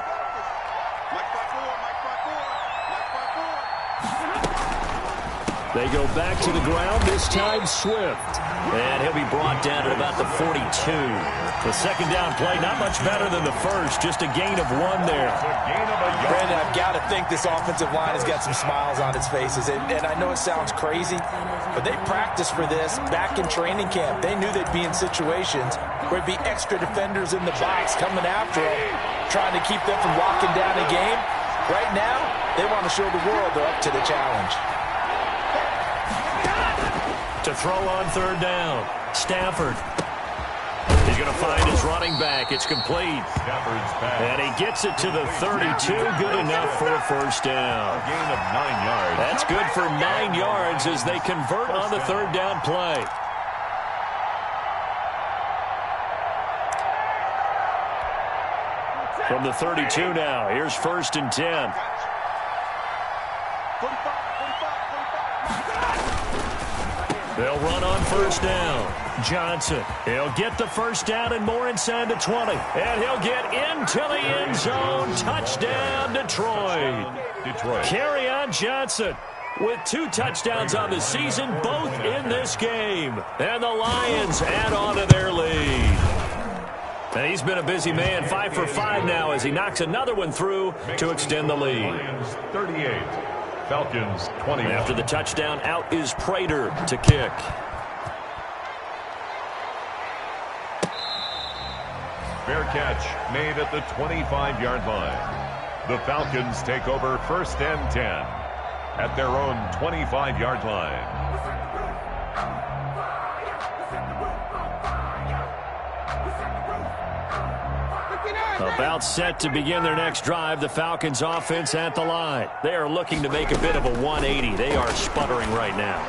They go back to the ground, this time Swift. And he'll be brought down at about the 42. The 2nd down play, not much better than the first, just a gain of 1 there. Brandon, I've got to think this offensive line has got some smiles on its faces. And I know it sounds crazy, but they practiced for this back in training camp. They knew they'd be in situations where it'd be extra defenders in the box coming after them, trying to keep them from locking down a game. Right now, they want to show the world they're up to the challenge. To throw on 3rd down, Stafford. He's going to find his running back. It's complete. Stafford's pass. And he gets it to the 32. Good enough for a first down. A gain of 9 yards. That's good for 9 yards as they convert on the 3rd down play. From the 32 now, here's 1st and 10. They'll run on 1st down. Johnson, he'll get the first down and more inside the 20. And he'll get into the end zone. Touchdown, Detroit. Carry on Johnson with 2 touchdowns on the season, both in this game. And the Lions add on to their lead. And he's been a busy man, 5 for 5 now as he knocks another one through to extend the lead. Lions 38. Falcons 20. After the touchdown, out is Prater to kick. Fair catch made at the 25-yard line. The Falcons take over 1st and 10 at their own 25-yard line. About set to begin their next drive, the Falcons offense at the line. They are looking to make a bit of a 180. They are sputtering right now.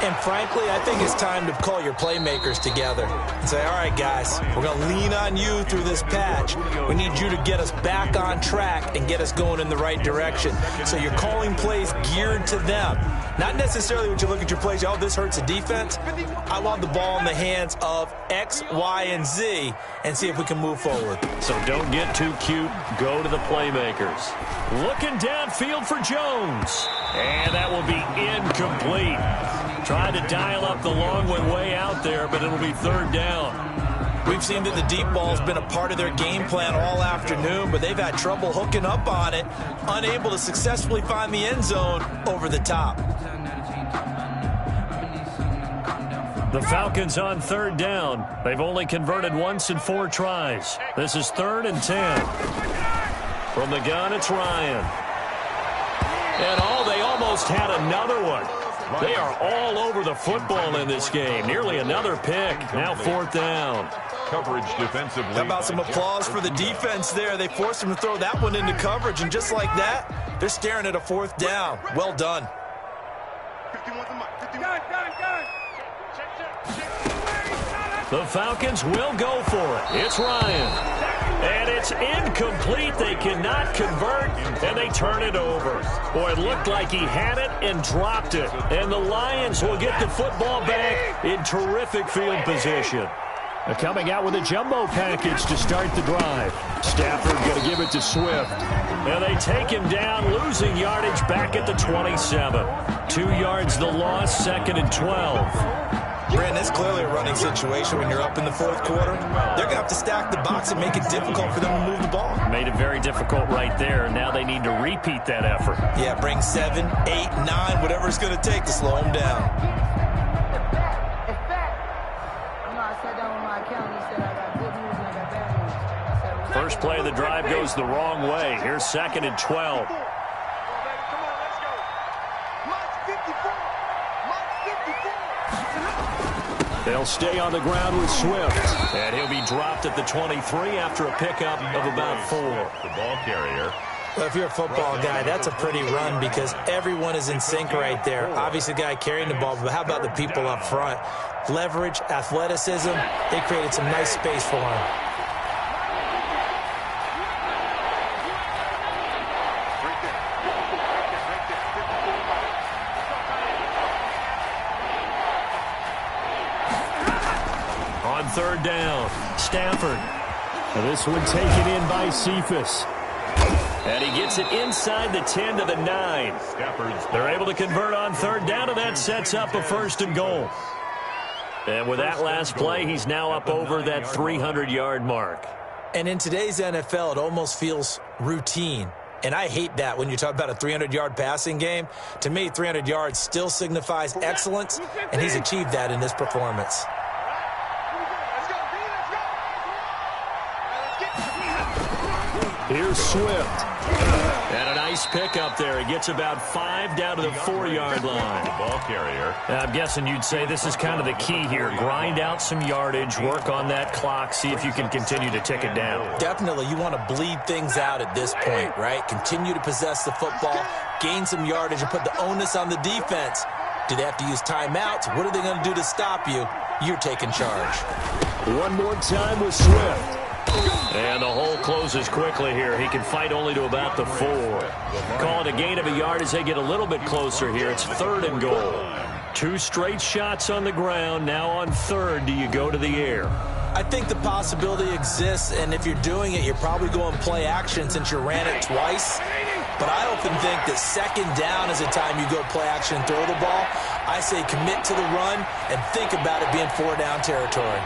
And frankly, I think it's time to call your playmakers together and say, all right, guys, we're going to lean on you through this patch. We need you to get us back on track and get us going in the right direction. So you're calling plays geared to them. Not necessarily when you look at your plays, oh, this hurts the defense. I want the ball in the hands of X, Y, and Z and see if we can move forward. So don't get too cute. Go to the playmakers. Looking downfield for Jones. And that will be incomplete. Tried to dial up the long one way out there, but it'll be 3rd down. We've seen that the deep ball has been a part of their game plan all afternoon, but they've had trouble hooking up on it, unable to successfully find the end zone over the top. The Falcons on third down. They've only converted once in 4 tries. This is 3rd and 10. From the gun, it's Ryan. And they almost had another one. They are all over the football in this game. Nearly another pick. Now 4th down. Coverage defensively. How about some applause for the defense there? They forced him to throw that one into coverage, and just like that, they're staring at a 4th down. Well done. The Falcons will go for it. It's Ryan. And it's incomplete. They cannot convert, and they turn it over. Boy, it looked like he had it and dropped it. And the Lions will get the football back in terrific field position. They're coming out with a jumbo package to start the drive. Stafford going to give it to Swift. And they take him down, losing yardage back at the 27. 2 yards the loss, 2nd and 12. Brandon, it's clearly a running situation when you're up in the 4th quarter. They're going to have to stack the box and make it difficult for them to move the ball. Made it very difficult right there. Now they need to repeat that effort. Yeah, bring 7, 8, 9, whatever it's going to take to slow them down. First play of the drive goes the wrong way. Here's 2nd and 12. They'll stay on the ground with Swift. And he'll be dropped at the 23 after a pickup of about 4. The ball carrier. Well, if you're a football guy, that's a pretty run because everyone is in sync right there. Obviously, the guy carrying the ball, but how about the people up front? Leverage, athleticism, they created some nice space for him. On 3rd down, Stafford. This one taken in by Cephas. And he gets it inside the 10 to the 9. They're able to convert on 3rd down, and that sets up a 1st and goal. And with that last play, he's now up over that 300-yard mark. And in today's NFL, it almost feels routine. And I hate that when you talk about a 300-yard passing game. To me, 300 yards still signifies excellence, and he's achieved that in this performance. Here's Swift. And a nice pickup there. He gets about 5 down to the 4-yard line. The ball carrier. I'm guessing you'd say this is kind of the key here. Grind out some yardage, work on that clock, see if you can continue to tick it down. Definitely, you want to bleed things out at this point, right? Continue to possess the football, gain some yardage, and put the onus on the defense. Do they have to use timeouts? What are they going to do to stop you? You're taking charge. One more time with Swift. And the hole closes quickly here. He can fight only to about the 4. Call it a gain of a yard as they get a little bit closer here. It's 3rd and goal. 2 straight shots on the ground. Now on 3rd, do you go to the air? I think the possibility exists, and if you're doing it, you're probably going play action since you ran it twice. But I often think that 2nd down is the time you go play action and throw the ball. I say commit to the run and think about it being 4-down territory.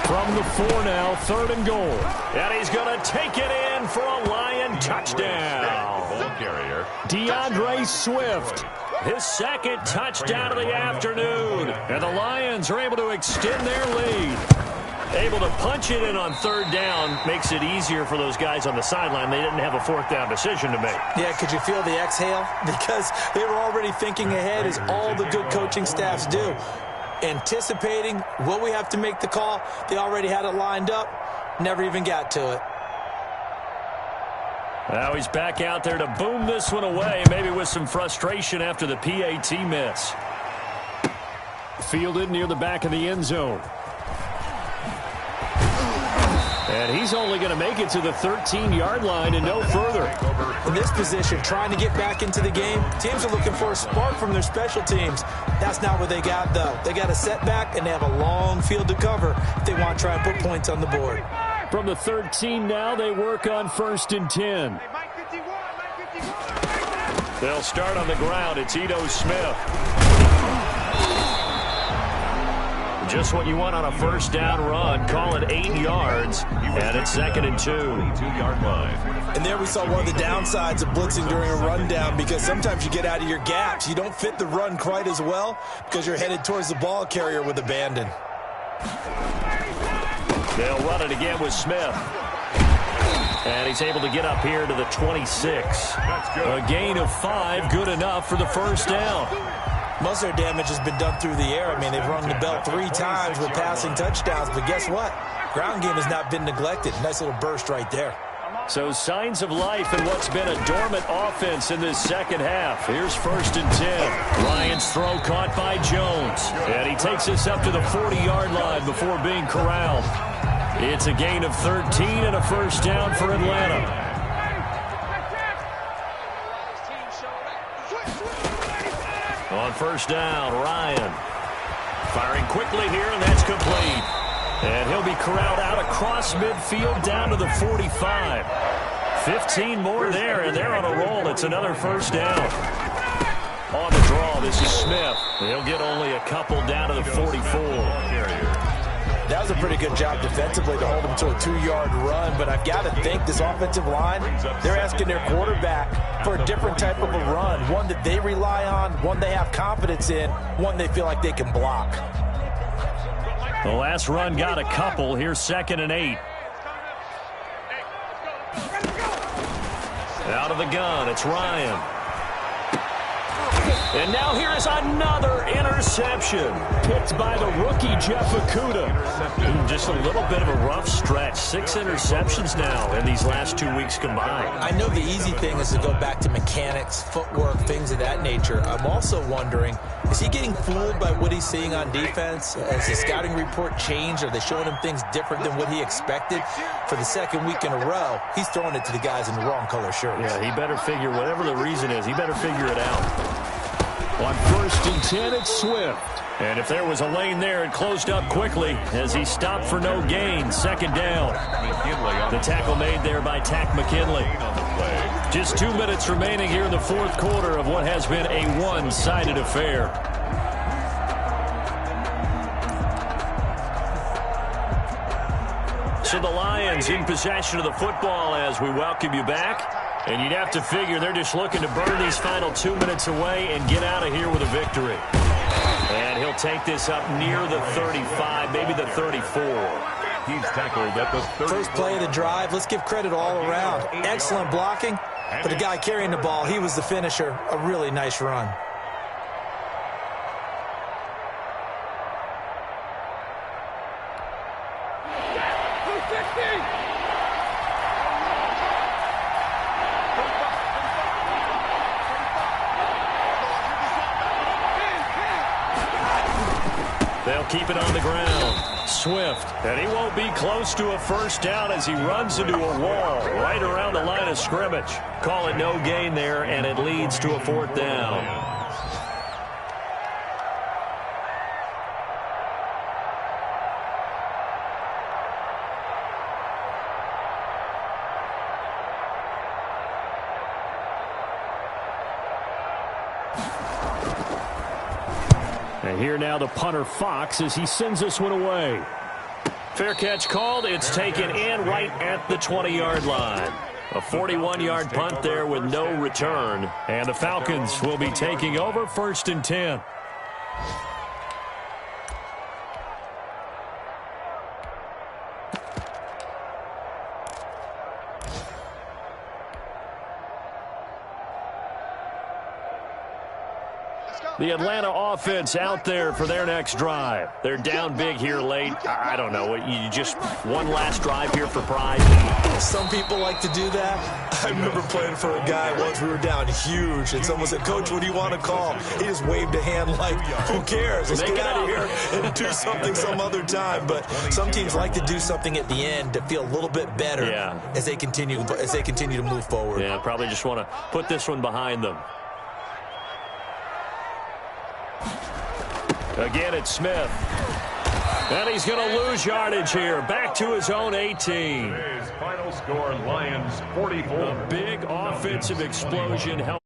From the 4 now, 3rd and goal. And he's going to take it in for a Lion touchdown. Ball carrier. DeAndre Swift, his 2nd touchdown of the afternoon. And the Lions are able to extend their lead. Able to punch it in on 3rd down makes it easier for those guys on the sideline. They didn't have a 4th down decision to make. Yeah, could you feel the exhale? Because they were already thinking ahead, as all the good coaching staffs do. Anticipating, will we have to make the call? They already had it lined up, never even got to it. Now he's back out there to boom this one away, maybe with some frustration after the PAT miss. Fielded near the back of the end zone. And he's only going to make it to the 13-yard line and no further. In this position, trying to get back into the game, teams are looking for a spark from their special teams. That's not what they got, though. They got a setback, and they have a long field to cover if they want to try and put points on the board. From the 13 now, they work on 1st and 10. They'll start on the ground. It's Ito Smith. Just what you want on a first down run. Call it 8 yards, and it's 2nd and 2. 22-yard line. And there we saw one of the downsides of blitzing during a rundown, because sometimes you get out of your gaps. You don't fit the run quite as well because you're headed towards the ball carrier with abandon. They'll run it again with Smith. And he's able to get up here to the 26. A gain of 5, good enough for the first down. Most of their damage has been done through the air. I mean, they've rung the bell 3 times with passing touchdowns, but guess what? Ground game has not been neglected. Nice little burst right there. So signs of life in what's been a dormant offense in this second half. Here's 1st and 10. Ryan's throw caught by Jones. And he takes us up to the 40-yard line before being corralled. It's a gain of 13 and a first down for Atlanta. On first down, Ryan firing quickly here, and that's complete. And he'll be corralled out across midfield down to the 45. 15 more there, and they're on a roll. It's another first down. On the draw, this is Smith. He'll get only a couple down to the 44. That was a pretty good job defensively to hold him to a 2-yard run, but I've got to think this offensive line, they're asking their quarterback for a different type of a run, one that they rely on, one they have confidence in, one they feel like they can block. The last run got a couple. Here's 2nd and 8. Out of the gun, it's Ryan. And now here is another interception. Picked by the rookie, Jeff Okudah. Just a little bit of a rough stretch. 6 interceptions now in these last 2 weeks combined. I know the easy thing is to go back to mechanics, footwork, things of that nature. I'm also wondering, is he getting fooled by what he's seeing on defense? Has the scouting report changed? Are they showing him things different than what he expected? For the 2nd week in a row, he's throwing it to the guys in the wrong color shirts. Yeah, he better figure, whatever the reason is, he better figure it out. On 1st and 10, it's Swift. And if there was a lane there, it closed up quickly as he stopped for no gain. 2nd down. The tackle made there by Tack McKinley. Just 2 minutes remaining here in the 4th quarter of what has been a one-sided affair. So the Lions in possession of the football as we welcome you back. And you'd have to figure they're just looking to burn these final 2 minutes away and get out of here with a victory. And he'll take this up near the 35, maybe the 34. He's tackled at the 30. First play of the drive, let's give credit all around. Excellent blocking, but the guy carrying the ball, he was the finisher. A really nice run. They'll keep it on the ground. Swift, and he won't be close to a first down as he runs into a wall right around the line of scrimmage. Call it no gain there, and it leads to a 4th down. And here now the punter Fox as he sends this one away. Fair catch called. It's taken in right at the 20-yard line. A 41-yard punt there with no return. And the Falcons will be taking over 1st and 10. The Atlanta offense out there for their next drive. They're down big here late. I don't know. You just one last drive here for pride. Some people like to do that. I remember playing for a guy once. We were down huge, and someone said, "Coach, what do you want to call?" He just waved a hand like, "Who cares? Let's get out of here and do something some other time." But some teams like to do something at the end to feel a little bit better as they continue to move forward. Yeah, probably just want to put this one behind them. Again, it's Smith. And he's going to lose yardage here. Back to his own 18. His final score, Lions 44. A big offensive explosion helped.